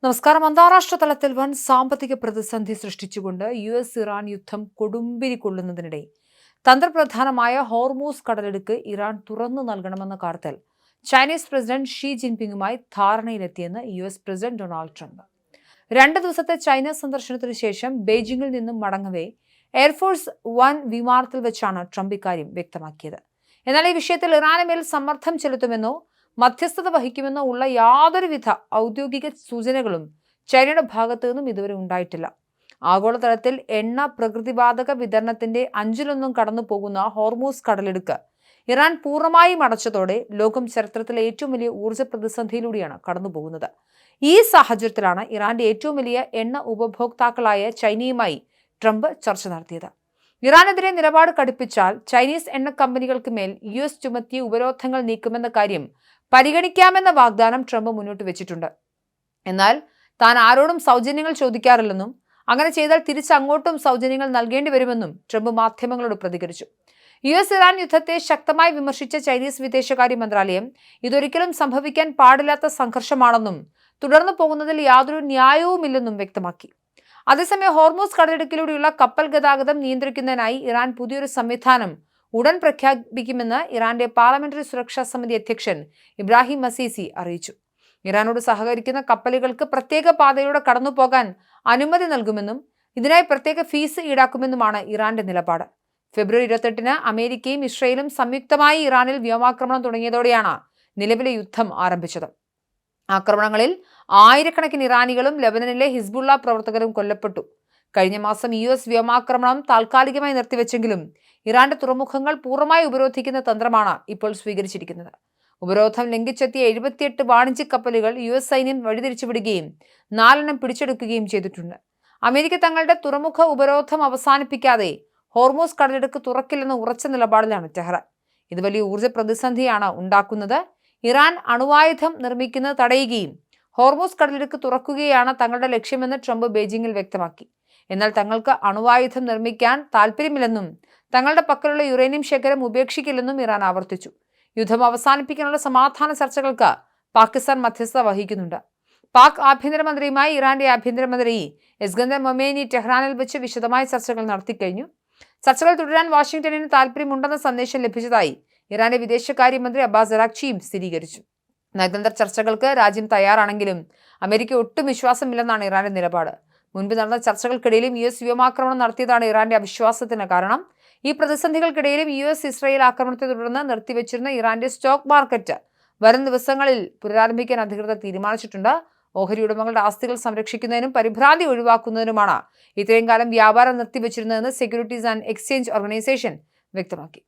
നമസ്കാരം. അന്താരാഷ്ട്ര തലത്തിൽ വൻ സാമ്പത്തിക പ്രതിസന്ധി സൃഷ്ടിച്ചുകൊണ്ട് US-ഇറാൻ യുദ്ധം കൊടുമ്പിരി കൊള്ളുന്നതിനിടെ തന്ത്രപ്രധാനമായ ഹോർമൂസ് കടലിടുക്ക് ഇറാൻ തുറന്നു നൽകണമെന്ന കാര്യത്തിൽ ചൈനീസ് പ്രസിഡന്റ് ഷീ ജിൻപിങ്ങുമായി ധാരണയിലെത്തിയെന്ന് US പ്രസിഡന്റ് ഡൊണാൾഡ് ട്രംപ്. 2 ദിവസത്തെ ചൈന സന്ദർശനത്തിനു ശേഷം ബെയ്ജിംഗിൽ നിന്നും മടങ്ങവേ എയർഫോഴ്സ് 1 വിമാനത്തിൽ വെച്ചാണ് ട്രംപ് ഇക്കാര്യം വ്യക്തമാക്കിയത്. എന്നാൽ ഈ വിഷയത്തിൽ ഇറാന് മേൽ സമ്മർദ്ദം ചെലുത്തുമെന്നോ മധ്യസ്ഥത വഹിക്കുമെന്നോ ഉള്ള യാതൊരുവിധ ഔദ്യോഗിക സൂചനകളും ചൈനയുടെ ഭാഗത്തു നിന്നും ഇതുവരെ ഉണ്ടായിട്ടില്ല. ആഗോളതലത്തിൽ എണ്ണ പ്രകൃതിവാതക വിതരണത്തിന്റെ 1/5 കടന്നു പോകുന്ന ഹോർമൂസ് കടലിടുക്ക് ഇറാൻ പൂർണ്ണമായും അടച്ചതോടെ ലോകം ചരിത്രത്തിലെ ഏറ്റവും വലിയ ഊർജ്ജ പ്രതിസന്ധിയിലൂടെയാണ് കടന്നുപോകുന്നത്. ഈ സാഹചര്യത്തിലാണ് ഇറാന്റെ ഏറ്റവും വലിയ എണ്ണ ഉപഭോക്താക്കളായ ചൈനയുമായി ട്രംപ് ചർച്ച നടത്തിയത്. ഇറാനെതിരെ നിലപാട് കടുപ്പിച്ചാൽ ചൈനീസ് എണ്ണ കമ്പനികൾക്ക് മേൽ US ചുമത്തിയ ഉപരോധങ്ങൾ നീക്കുമെന്ന കാര്യം പരിഗണിക്കാമെന്ന വാഗ്ദാനം ട്രംപ് മുന്നോട്ട് വെച്ചിട്ടുണ്ട്. എന്നാൽ താൻ ആരോടും സൗജന്യങ്ങൾ ചോദിക്കാറില്ലെന്നും അങ്ങനെ ചെയ്താൽ തിരിച്ചങ്ങോട്ടും സൗജന്യങ്ങൾ നൽകേണ്ടി വരുമെന്നും ട്രംപ് മാധ്യമങ്ങളോട് പ്രതികരിച്ചു. US-ഇറാൻ യുദ്ധത്തെ ശക്തമായി വിമർശിച്ച ചൈനീസ് വിദേശകാര്യ മന്ത്രാലയം ഇതൊരിക്കലും സംഭവിക്കാൻ പാടില്ലാത്ത സംഘർഷമാണെന്നും തുടർന്നു പോകുന്നതിൽ യാതൊരു ന്യായവുമില്ലെന്നും വ്യക്തമാക്കി. അതേസമയം ഹോർമൂസ് കടലിടുക്കിലൂടെയുള്ള കപ്പൽ ഗതാഗതം നിയന്ത്രിക്കുന്നതിനായി ഇറാൻ പുതിയൊരു സംവിധാനം ഉടൻ പ്രഖ്യാപിക്കുമെന്ന് ഇറാന്റെ പാർലമെന്ററി സുരക്ഷാ സമിതി അധ്യക്ഷൻ ഇബ്രാഹിം മസീസി അറിയിച്ചു. ഇറാനോട് സഹകരിക്കുന്ന കപ്പലുകൾക്ക് പ്രത്യേക പാതയിലൂടെ കടന്നുപോകാൻ അനുമതി നൽകുമെന്നും ഇതിനായി പ്രത്യേക ഫീസ് ഈടാക്കുമെന്നുമാണ് ഇറാന്റെ നിലപാട്. ഫെബ്രുവരി 28-ന് അമേരിക്കയും ഇസ്രയേലും സംയുക്തമായി ഇറാനിൽ വ്യോമാക്രമണം തുടങ്ങിയതോടെയാണ് നിലവിലെ യുദ്ധം ആരംഭിച്ചത്. ആക്രമണങ്ങളിൽ ആയിരക്കണക്കിന് ഇറാനികളും ലബനനിലെ ഹിസ്ബുള്ള പ്രവർത്തകരും കൊല്ലപ്പെട്ടു. കഴിഞ്ഞ മാസം US വ്യോമാക്രമണം താൽക്കാലികമായി നിർത്തിവെച്ചെങ്കിലും ഇറാന്റെ തുറമുഖങ്ങൾ പൂർണ്ണമായി ഉപരോധിക്കുന്ന തന്ത്രമാണ് ഇപ്പോൾ സ്വീകരിച്ചിരിക്കുന്നത്. ഉപരോധം ലംഘിച്ചെത്തിയ 78 വാണിജ്യ കപ്പലുകൾ US സൈന്യം വഴിതിരിച്ചുവിടുകയും 4 പിടിച്ചെടുക്കുകയും ചെയ്തിട്ടുണ്ട്. അമേരിക്ക തങ്ങളുടെ തുറമുഖ ഉപരോധം അവസാനിപ്പിക്കാതെ ഹോർമൂസ് കടലിടുക്ക് തുറക്കില്ലെന്ന ഉറച്ച നിലപാടിലാണ് ടെഹ്റാൻ. ഇത് വലിയ ഊർജ്ജ പ്രതിസന്ധിയാണ് ഉണ്ടാക്കുന്നത്. ഇറാൻ അണുവായുധം നിർമ്മിക്കുന്നത് തടയുകയും ഹോർമൂസ് കടലിടുക്ക് തുറക്കുകയാണ് തങ്ങളുടെ ലക്ഷ്യമെന്ന് ട്രംപ് ബെയ്ജിംഗിൽ വ്യക്തമാക്കി. എന്നാൽ തങ്ങൾക്ക് അണുവായുധം നിർമ്മിക്കാൻ താൽപ്പര്യമില്ലെന്നും തങ്ങളുടെ പക്കലുള്ള യുറേനിയം ശേഖരം ഉപേക്ഷിക്കില്ലെന്നും ഇറാൻ ആവർത്തിച്ചു. യുദ്ധം അവസാനിപ്പിക്കാനുള്ള സമാധാന ചർച്ചകൾക്ക് പാകിസ്ഥാൻ മധ്യസ്ഥത വഹിക്കുന്നുണ്ട്. പാക് ആഭ്യന്തരമന്ത്രിയുമായി ഇറാന്റെ ആഭ്യന്തരമന്ത്രി ഇസ്കന്ദർ മൊമേനി ടെഹ്റാനിൽ വെച്ച് വിശദമായ ചർച്ചകൾ നടത്തിക്കഴിഞ്ഞു. ചർച്ചകൾ തുടരാൻ വാഷിംഗ്ടണിന് താൽപ്പര്യമുണ്ടെന്ന സന്ദേശം ലഭിച്ചതായി ഇറാന്റെ വിദേശകാര്യമന്ത്രി അബ്ബാസ് അറാഖ്ചിയും സ്ഥിരീകരിച്ചു. നയതന്ത്ര ചർച്ചകൾക്ക് രാജ്യം തയ്യാറാണെങ്കിലും അമേരിക്ക ഒട്ടും വിശ്വാസമില്ലെന്നാണ് ഇറാന്റെ നിലപാട്. മുൻപ് നടന്ന ചർച്ചകൾക്കിടയിലും US വ്യോമാക്രമണം നടത്തിയതാണ് ഇറാന്റെ അവിശ്വാസത്തിന് കാരണം. ഈ പ്രതിസന്ധികൾക്കിടയിലും US-ഇസ്രയേൽ ആക്രമണത്തെ തുടർന്ന് നിർത്തിവെച്ചിരുന്ന ഇറാന്റെ സ്റ്റോക്ക് മാർക്കറ്റ് വരും ദിവസങ്ങളിൽ പുനരാരംഭിക്കാൻ അധികൃതർ തീരുമാനിച്ചിട്ടുണ്ട്. ഓഹരി ഉടമകളുടെ ആസ്തികൾ സംരക്ഷിക്കുന്നതിനും പരിഭ്രാന്തി ഒഴിവാക്കുന്നതിനുമാണ് ഇത്രയും കാലം വ്യാപാരം നിർത്തിവെച്ചിരുന്നതെന്ന് സെക്യൂരിറ്റീസ് ആൻഡ് എക്സ്ചേഞ്ച് ഓർഗനൈസേഷൻ വ്യക്തമാക്കി.